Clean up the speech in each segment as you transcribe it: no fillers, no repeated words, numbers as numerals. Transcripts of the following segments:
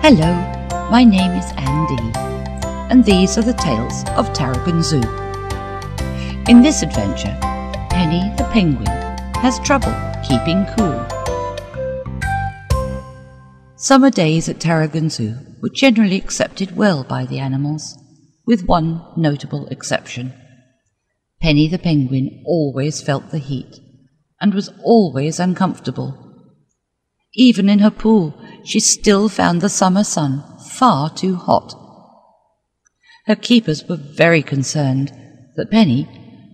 Hello, my name is Andy, and these are the tales of Tarragon Zoo. In this adventure, Penny the penguin has trouble keeping cool. Summer days at Tarragon Zoo were generally accepted well by the animals, with one notable exception. Penny the penguin always felt the heat and was always uncomfortable. Even in her pool, she still found the summer sun far too hot. Her keepers were very concerned that Penny,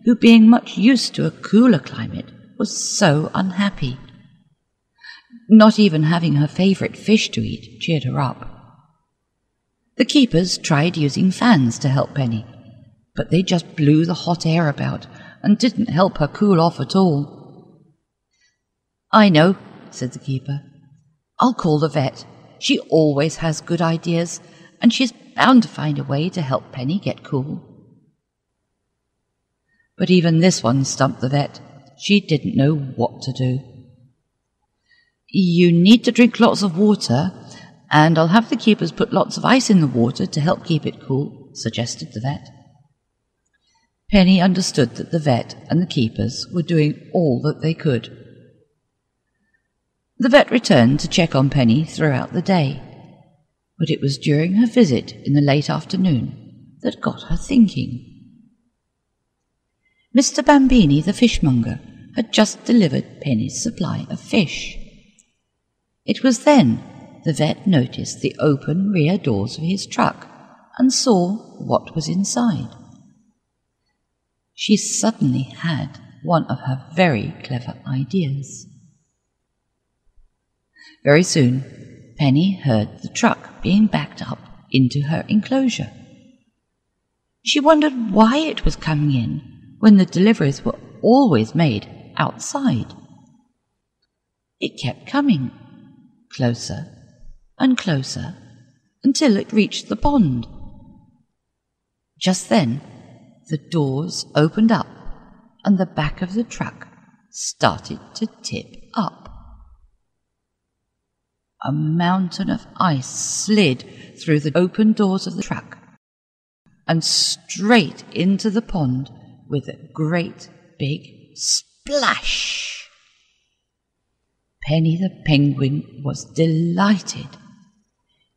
who being much used to a cooler climate, was so unhappy. Not even having her favourite fish to eat cheered her up. The keepers tried using fans to help Penny, but they just blew the hot air about and didn't help her cool off at all. "I know," said the keeper. "I'll call the vet. She always has good ideas, and she's bound to find a way to help Penny get cool." But even this one stumped the vet. She didn't know what to do. "You need to drink lots of water, and I'll have the keepers put lots of ice in the water to help keep it cool," suggested the vet. Penny understood that the vet and the keepers were doing all that they could. The vet returned to check on Penny throughout the day, but it was during her visit in the late afternoon that got her thinking. Mr. Bambini, the fishmonger, had just delivered Penny's supply of fish. It was then the vet noticed the open rear doors of his truck and saw what was inside. She suddenly had one of her very clever ideas. Very soon, Penny heard the truck being backed up into her enclosure. She wondered why it was coming in when the deliveries were always made outside. It kept coming, closer and closer, until it reached the pond. Just then, the doors opened up and the back of the truck started to tip up. A mountain of ice slid through the open doors of the truck and straight into the pond with a great big splash. Penny the penguin was delighted.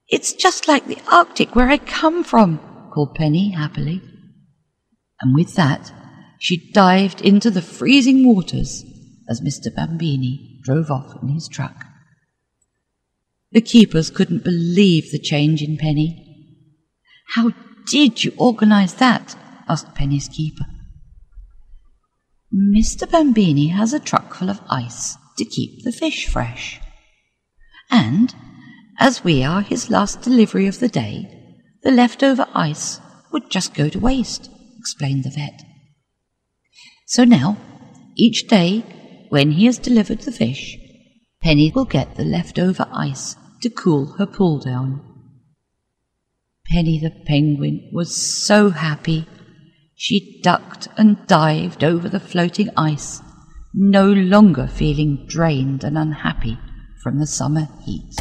"It's just like the Arctic where I come from," called Penny happily. And with that, she dived into the freezing waters as Mr. Bambini drove off in his truck. The keepers couldn't believe the change in Penny. "How did you organize that?" asked Penny's keeper. "Mr. Bambini has a truck full of ice to keep the fish fresh. And, as we are his last delivery of the day, the leftover ice would just go to waste," explained the vet. "So now, each day, when he has delivered the fish, Penny will get the leftover ice to cool her pool down." Penny the penguin was so happy. She ducked and dived over the floating ice, no longer feeling drained and unhappy from the summer heat.